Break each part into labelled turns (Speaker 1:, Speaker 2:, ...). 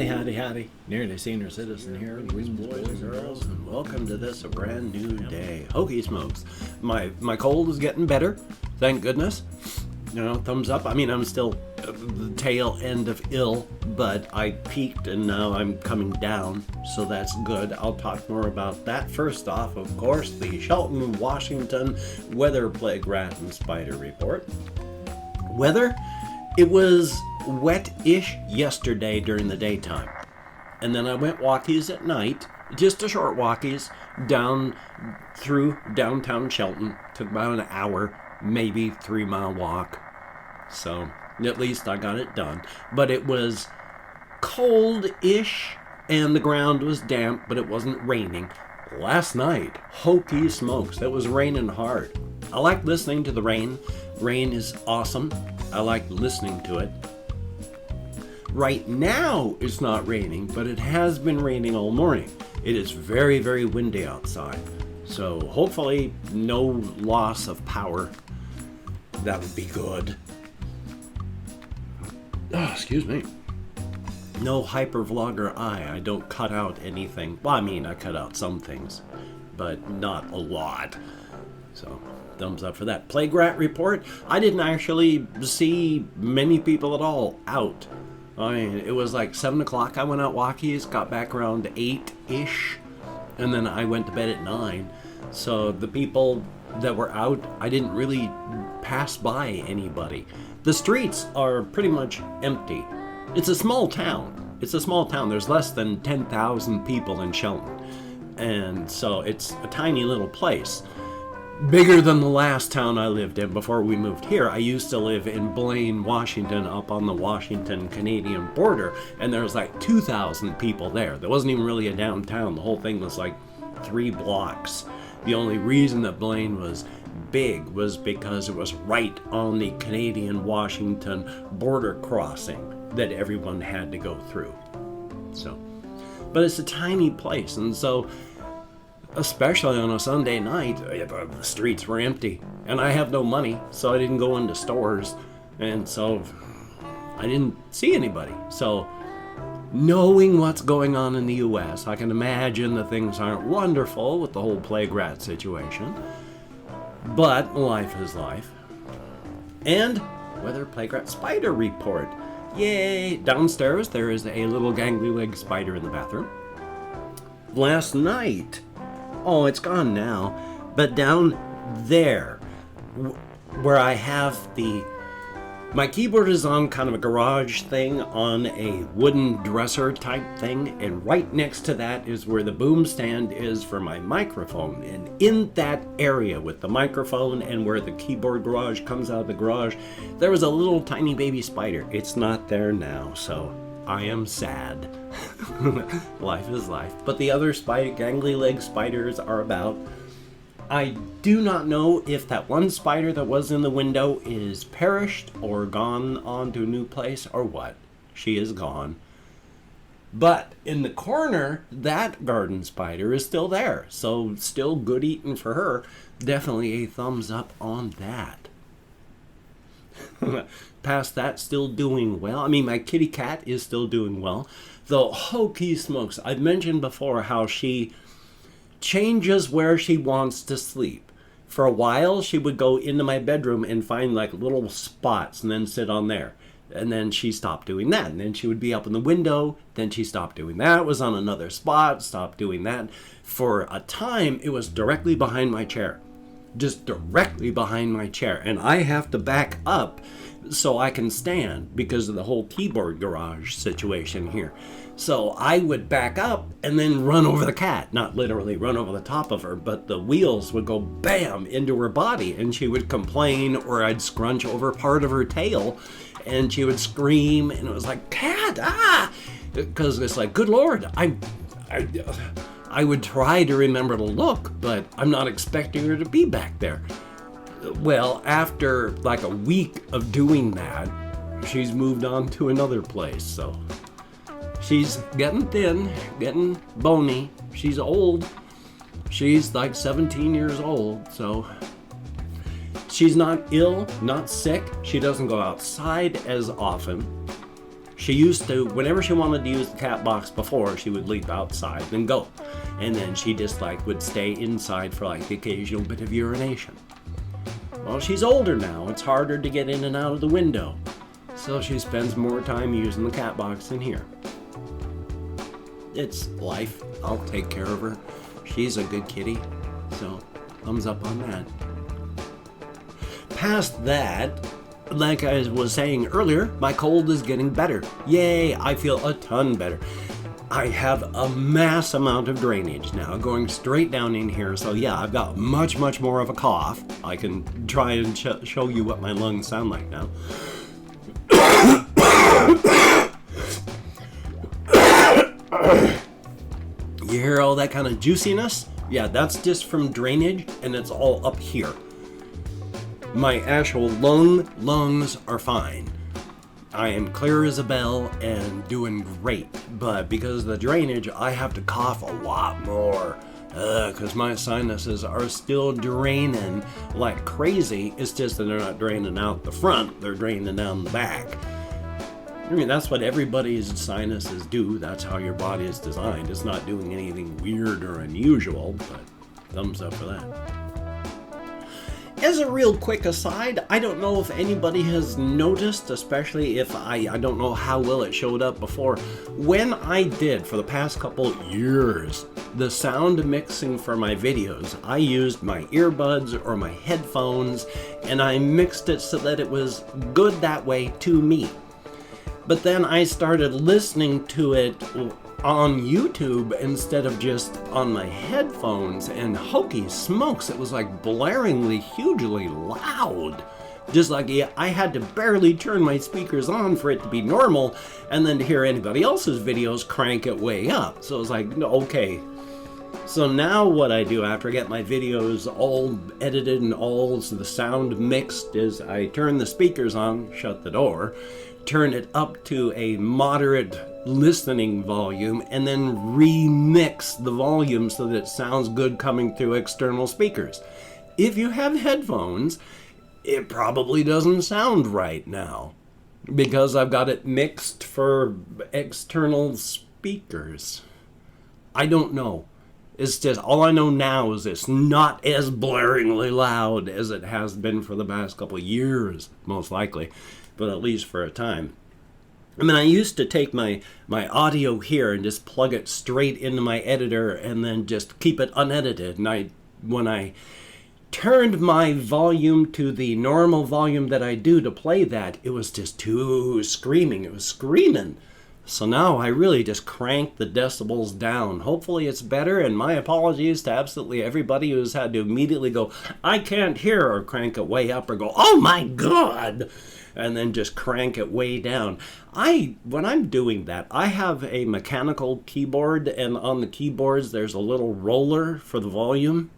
Speaker 1: Howdy. Nearly senior citizen here, boys and girls, and welcome to this a brand new day. Hokey smokes. My cold is getting better, thank goodness. You know, thumbs up. I mean, I'm still the tail end of ill, but I peaked and now I'm coming down, so that's good. I'll talk more about that. First off, of course, the Shelton, Washington weather plague rat and spider report. Weather? It was wet-ish yesterday during the daytime. And then I went walkies at night, just a short walkies, down through downtown Shelton. Took about an hour, maybe 3-mile walk. So at least I got it done. But it was cold-ish, and the ground was damp, but it wasn't raining. Last night, hokey smokes, it was raining hard. I like listening to the rain. Rain is awesome. I like listening to it. Right now, it's not raining, but it has been raining all morning. It is very, very windy outside. So hopefully no loss of power. That would be good. Oh, excuse me. No hypervlogger eye. I don't cut out anything. Well, I mean, I cut out some things, but not a lot. So, thumbs up for that. Plague rat report. I didn't actually see many people at all out. I mean, it was like 7 o'clock I went out walkies, got back around 8-ish, and then I went to bed at 9. So the people that were out, I didn't really pass by anybody. The streets are pretty much empty. It's a small town. There's less than 10,000 people in Shelton. And so it's a tiny little place. Bigger than the last town I lived in before we moved here. I used to live in Blaine, Washington, up on the Washington-Canadian border, and there was like 2,000 people there. There wasn't even really a downtown. The whole thing was like 3 blocks. The only reason that Blaine was big was because it was right on the Canadian-Washington border crossing that everyone had to go through. So, but it's a tiny place, and so especially on a Sunday night, the streets were empty. And I have no money, so I didn't go into stores. And so I didn't see anybody. So knowing what's going on in the U.S., I can imagine that things aren't wonderful with the whole plague rat situation. But life is life. And weather plague rat spider report. Yay! Downstairs, there is a little gangly leg spider in the bathroom. Last night, oh, it's gone now. But down there, where I have my keyboard is on kind of a garage thing on a wooden dresser type thing. And right next to that is where the boom stand is for my microphone. And in that area with the microphone and where the keyboard garage comes out of the garage, there was a little tiny baby spider. It's not there now, so I am sad. Life is life. But the other gangly leg spiders are about. I do not know if that one spider that was in the window is perished or gone on to a new place or what. She is gone. But in the corner, that garden spider is still there. So still good eating for her. Definitely a thumbs up on that. Past that, still doing well. I mean, my kitty cat is still doing well. Though, hokey smokes, I've mentioned before how she changes where she wants to sleep. For a while, she would go into my bedroom and find like little spots and then sit on there. And then she stopped doing that. And then she would be up in the window. Then she stopped doing that. Was on another spot. Stopped doing that. For a time, it was directly behind my chair. Just directly behind my chair. And I have to back up so I can stand because of the whole keyboard garage situation here. So I would back up and then run over the cat. Not literally run over the top of her, but the wheels would go bam into her body and she would complain, or I'd scrunch over part of her tail and she would scream, and it was like, cat, ah! Because it's like, good Lord, I would try to remember to look, but I'm not expecting her to be back there. Well, after like a week of doing that, she's moved on to another place, so she's getting thin, getting bony. She's old. She's like 17 years old, so she's not ill, not sick. She doesn't go outside as often. She used to, whenever she wanted to use the cat box before, she would leap outside and go. And then she just like would stay inside for like the occasional bit of urination. Well, she's older now. It's harder to get in and out of the window. So she spends more time using the cat box in here. It's life. I'll take care of her. She's a good kitty. So, thumbs up on that. Past that, like I was saying earlier, my cold is getting better. Yay, I feel a ton better. I have a mass amount of drainage now going straight down in here. So yeah, I've got much more of a cough. I can try and show you what my lungs sound like now. You hear all that kind of juiciness? Yeah, that's just from drainage, and it's all up here. My actual lungs are fine. I am clear as a bell and doing great, but because of the drainage, I have to cough a lot more. Because my sinuses are still draining like crazy. It's just that they're not draining out the front, they're draining down the back. I mean, that's what everybody's sinuses do. That's how your body is designed. It's not doing anything weird or unusual, but thumbs up for that. As a real quick aside, I don't know if anybody has noticed, especially if I don't know how well it showed up before. When I did, for the past couple years, the sound mixing for my videos, I used my earbuds or my headphones, and I mixed it so that it was good that way to me. But then I started listening to it on YouTube instead of just on my headphones, and hokey smokes, it was like blaringly, hugely loud. Just like I had to barely turn my speakers on for it to be normal, and then to hear anybody else's videos crank it way up. So it was like, okay. So now what I do after I get my videos all edited and all the sound mixed is I turn the speakers on, shut the door, turn it up to a moderate listening volume, and then remix the volume so that it sounds good coming through external speakers. If you have headphones, it probably doesn't sound right now because I've got it mixed for external speakers. I don't know. It's just, all I know now is it's not as blaringly loud as it has been for the past couple of years, most likely, but at least for a time. I mean, I used to take my audio here and just plug it straight into my editor and then just keep it unedited. And when I turned my volume to the normal volume that I do to play that, it was just too screaming. It was screaming. So now I really just cranked the decibels down. Hopefully it's better, and my apologies to absolutely everybody who's had to immediately go, I can't hear, or crank it way up, or go, oh my God, and then just crank it way down. When I'm doing that, I have a mechanical keyboard, and on the keyboards there's a little roller for the volume.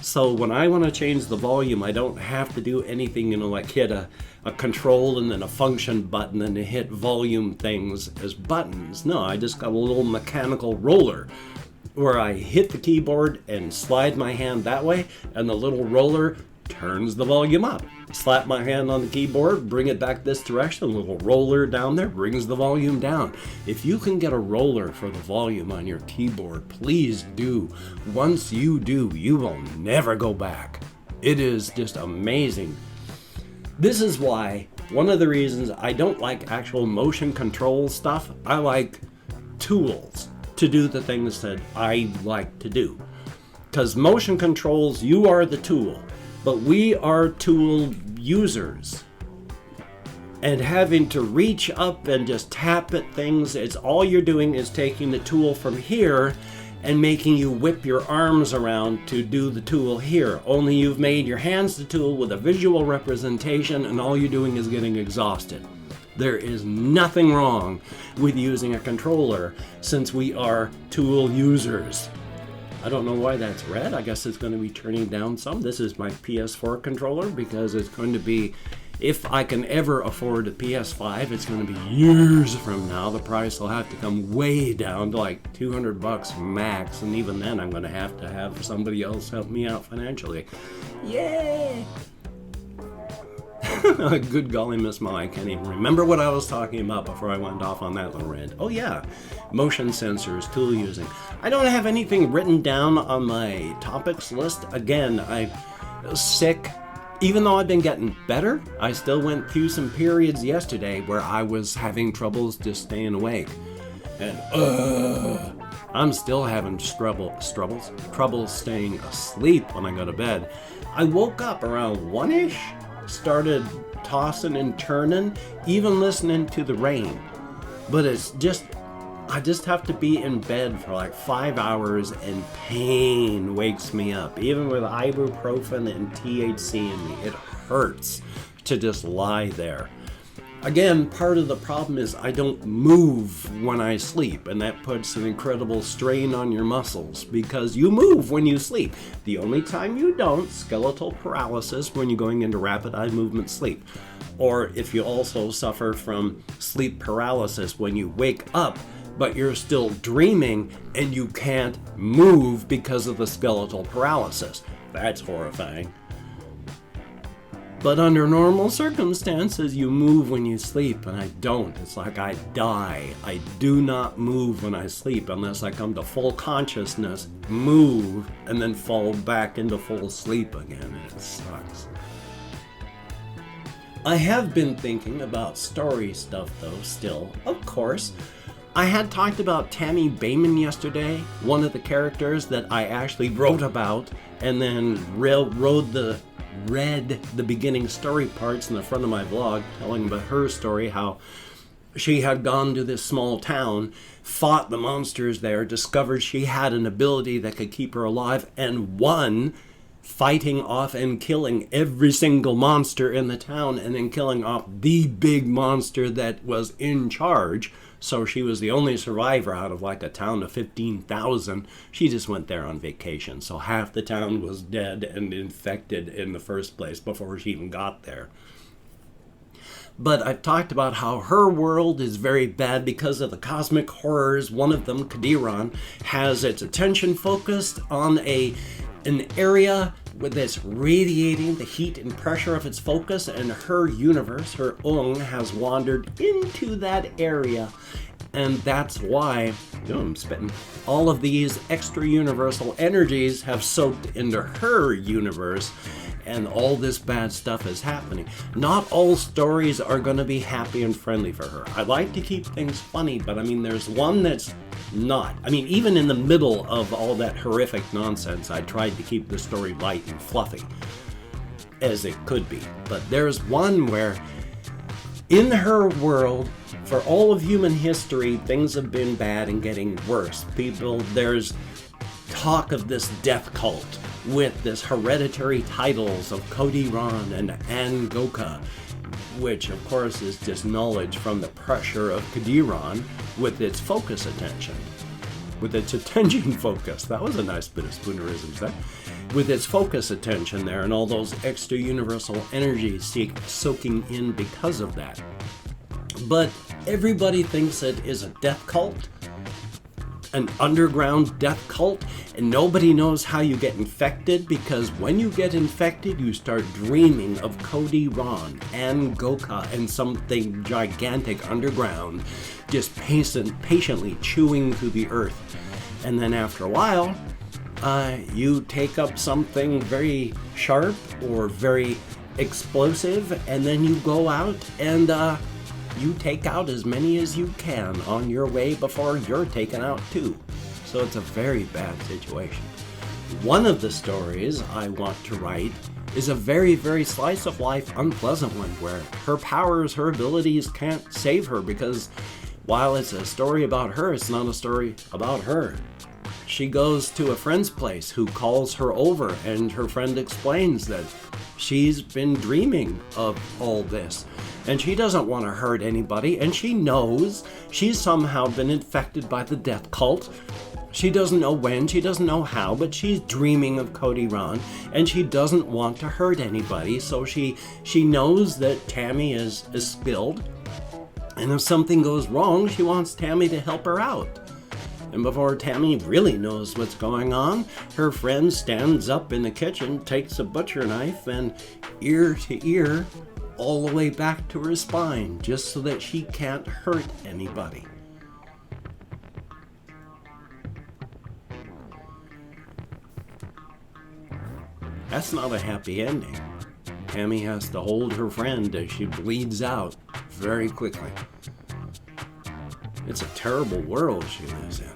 Speaker 1: So when I want to change the volume, I don't have to do anything, like hit a control and then a function button and hit volume things as buttons. No, I just got a little mechanical roller where I hit the keyboard and slide my hand that way, and the little roller turns the volume up. Slap my hand on the keyboard, bring it back this direction, a little roller down there brings the volume down. If you can get a roller for the volume on your keyboard, please do. Once you do, you will never go back. It is just amazing. This is why, one of the reasons I don't like actual motion control stuff, I like tools to do the things that I like to do. Because motion controls, you are the tool. But we are tool users, and having to reach up and just tap at things, it's all you're doing is taking the tool from here and making you whip your arms around to do the tool here. Only you've made your hands the tool with a visual representation, and all you're doing is getting exhausted. There is nothing wrong with using a controller since we are tool users. I don't know why that's red. I guess it's going to be turning down some. This is my PS4 controller because it's going to be, if I can ever afford a PS5, it's going to be years from now. The price will have to come way down to like $200 max, and even then I'm going to have somebody else help me out financially. Yay! Good golly, Miss Ma, I can't even remember what I was talking about before I went off on that little rant. Oh yeah, motion sensors, tool using. I don't have anything written down on my topics list. Again, I was sick. Even though I've been getting better, I still went through some periods yesterday where I was having troubles just staying awake. And I'm still having trouble staying asleep when I go to bed. I woke up around 1-ish, started tossing and turning, even listening to the rain. But I just have to be in bed for like 5 hours and pain wakes me up. Even with ibuprofen and THC in me, it hurts to just lie there. Again, part of the problem is I don't move when I sleep, and that puts an incredible strain on your muscles because you move when you sleep. The only time you don't, skeletal paralysis when you're going into rapid eye movement sleep. Or if you also suffer from sleep paralysis when you wake up, but you're still dreaming and you can't move because of the skeletal paralysis. That's horrifying. But under normal circumstances, you move when you sleep, and I don't. It's like I die. I do not move when I sleep unless I come to full consciousness, move, and then fall back into full sleep again, and it sucks. I have been thinking about story stuff, though, still, of course. I had talked about Tammy Bayman yesterday, one of the characters that I actually wrote about, and then read the beginning story parts in the front of my blog, telling about her story, how she had gone to this small town, fought the monsters there, discovered she had an ability that could keep her alive, and won, fighting off and killing every single monster in the town, and then killing off the big monster that was in charge. So she was the only survivor out of like a town of 15,000. She just went there on vacation. So half the town was dead and infected in the first place before she even got there. But I've talked about how her world is very bad because of the cosmic horrors. One of them, Kadiran, has its attention focused on an area that's radiating the heat and pressure of its focus, and her universe, her Ung, has wandered into that area. And that's why, I'm spitting, all of these extra universal energies have soaked into her universe, and all this bad stuff is happening. Not all stories are going to be happy and friendly for her. I like to keep things funny, but I mean, there's one that's not. I mean, even in the middle of all that horrific nonsense, I tried to keep the story light and fluffy as it could be. But there's one where in her world, for all of human history, things have been bad and getting worse. There's talk of this death cult with this hereditary titles of Kodiran and Angoka, which of course is just knowledge from the pressure of Kadiran with its focus attention. With its attention focus. That was a nice bit of spoonerisms there. With its focus attention there and all those extra universal energies soaking in because of that. But everybody thinks it is a death cult, an underground death cult, and nobody knows how you get infected, because when you get infected, you start dreaming of Kodiran and Goka and something gigantic underground, just patiently chewing through the earth. And then after a while, you take up something very sharp or very explosive, and then you go out and you take out as many as you can on your way before you're taken out too. So it's a very bad situation. One of the stories I want to write is a very, very slice of life unpleasant one, where her powers, her abilities can't save her, because while it's a story about her, it's not a story about her. She goes to a friend's place who calls her over, and her friend explains that she's been dreaming of all this. And she doesn't want to hurt anybody, and she knows she's somehow been infected by the death cult. She doesn't know when, she doesn't know how, but she's dreaming of Kodiran, and she doesn't want to hurt anybody, so she knows that Tammy is skilled, and if something goes wrong, she wants Tammy to help her out. And before Tammy really knows what's going on, her friend stands up in the kitchen, takes a butcher knife, and ear to ear all the way back to her spine just so that she can't hurt anybody. That's not a happy ending. Tammy has to hold her friend as she bleeds out very quickly. It's a terrible world she lives in.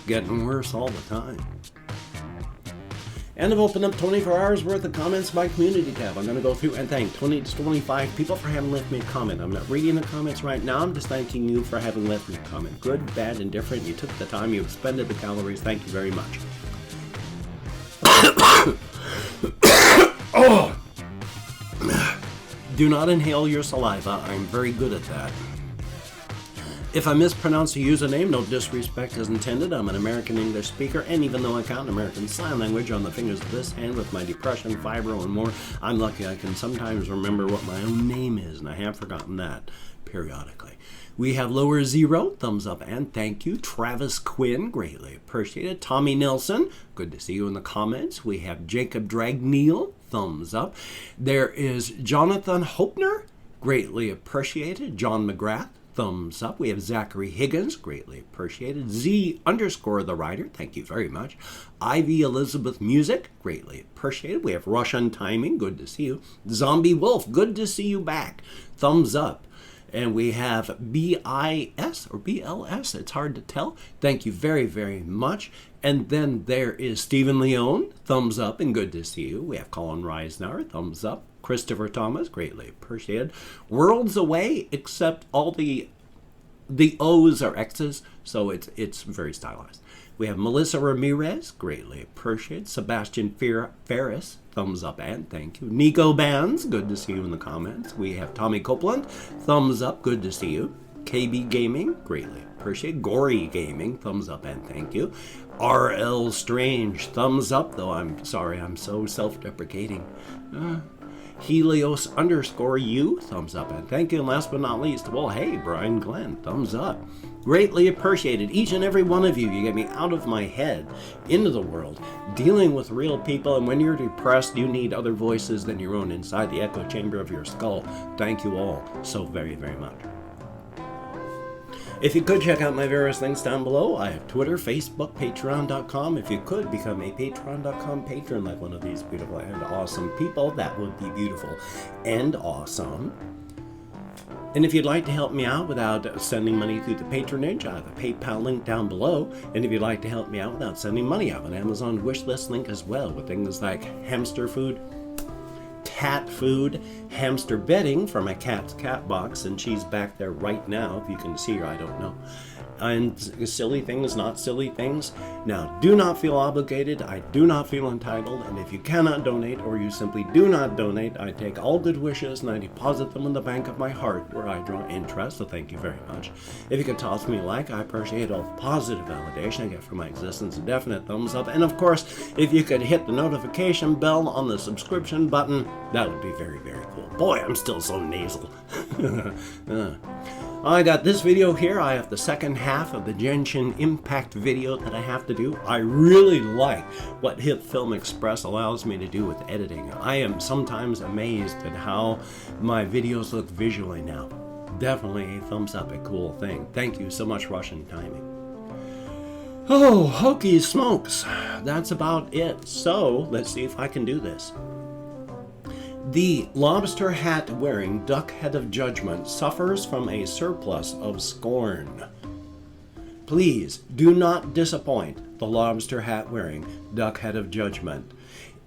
Speaker 1: Getting worse all the time. And I've opened up 24 hours worth of comments in my community tab. I'm going to go through and thank 20 to 25 people for having left me a comment. I'm not reading the comments right now. I'm just thanking you for having left me a comment. Good, bad, indifferent. You took the time. You expended the calories. Thank you very much. Oh! Do not inhale your saliva. I'm very good at that. If I mispronounce a username, no disrespect is intended. I'm an American English speaker, and even though I count American Sign Language on the fingers of this hand with my depression, fibro, and more, I'm lucky I can sometimes remember what my own name is, and I have forgotten that periodically. We have Lower Zero, thumbs up, and thank you. Travis Quinn, greatly appreciated. Tommy Nelson, good to see you in the comments. We have Jacob Dragneil, thumbs up. There is Jonathan Hopner, greatly appreciated. John McGrath, thumbs up. We have Zachary Higgins, greatly appreciated. Z_the writer, thank you very much. Ivy Elizabeth Music, greatly appreciated. We have Russian Timing, good to see you. Zombie Wolf, good to see you back, thumbs up. And we have BIS or BLS, it's hard to tell. Thank you very, very much. And then there is Stephen Leone, thumbs up and good to see you. We have Colin Reisner, thumbs up. Christopher Thomas, greatly appreciated. Worlds away, except all the O's are X's, so it's very stylized. We have Melissa Ramirez, greatly appreciated. Sebastian Ferris, thumbs up and thank you. Nico Bands, good to see you in the comments. We have Tommy Copeland, thumbs up, good to see you. KB Gaming, greatly appreciated. Gory Gaming, thumbs up and thank you. RL Strange, thumbs up, though I'm sorry, I'm so self-deprecating. Helios_U, thumbs up and thank you. And last but not least, well, hey, Brian Glenn, thumbs up. Greatly appreciated. Each and every one of you. You get me out of my head, into the world, dealing with real people. And when you're depressed, you need other voices than your own inside the echo chamber of your skull. Thank you all so very, very much. If you could check out my various links down below, I have Twitter, Facebook, Patreon.com. If you could become a Patreon.com patron like one of these beautiful and awesome people, that would be beautiful and awesome. And if you'd like to help me out without sending money through the patronage, I have a PayPal link down below. And if you'd like to help me out without sending money, I have an Amazon wishlist link as well with things like hamster food, cat food, hamster bedding for my cat's cat box, and she's back there right now. If you can see her, I don't know. And silly things, not silly things. Now, do not feel obligated. I do not feel entitled. And if you cannot donate, or you simply do not donate, I take all good wishes and I deposit them in the bank of my heart where I draw interest. So thank you very much. If you could toss me a like, I appreciate all the positive validation I get from my existence. A definite thumbs up. And of course, if you could hit the notification bell on the subscription button, that would be very, very cool. Boy, I'm still so nasal. I got this video here. I have the second half of the Genshin Impact video that I have to do. I really like what Hit Film Express allows me to do with editing. I am sometimes amazed at how my videos look visually now. Definitely a thumbs up, a cool thing. Thank you so much, Russian Timing. Oh, hokey smokes. That's about it. So, let's see if I can do this. The lobster hat wearing duck head of judgment suffers from a surplus of scorn. Please do not disappoint the lobster hat wearing duck head of judgment.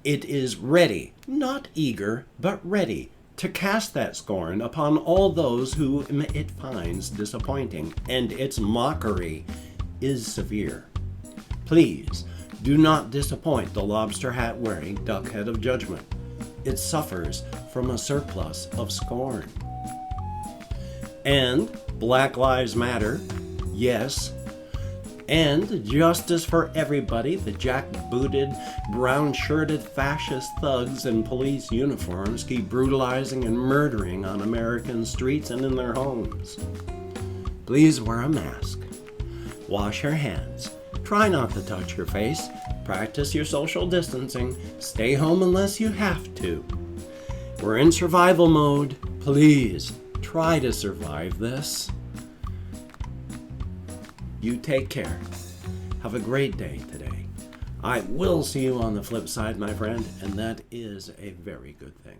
Speaker 1: It is ready, not eager, but ready to cast that scorn upon all those who it finds disappointing, and its mockery is severe. Please do not disappoint the lobster hat wearing duck head of judgment. It suffers from a surplus of scorn. And Black Lives Matter, yes. And justice for everybody, the jackbooted, brown-shirted fascist thugs in police uniforms keep brutalizing and murdering on American streets and in their homes. Please wear a mask. Wash your hands. Try not to touch your face. Practice your social distancing. Stay home unless you have to. We're in survival mode. Please try to survive this. You take care. Have a great day today. I will see you on the flip side, my friend, and that is a very good thing.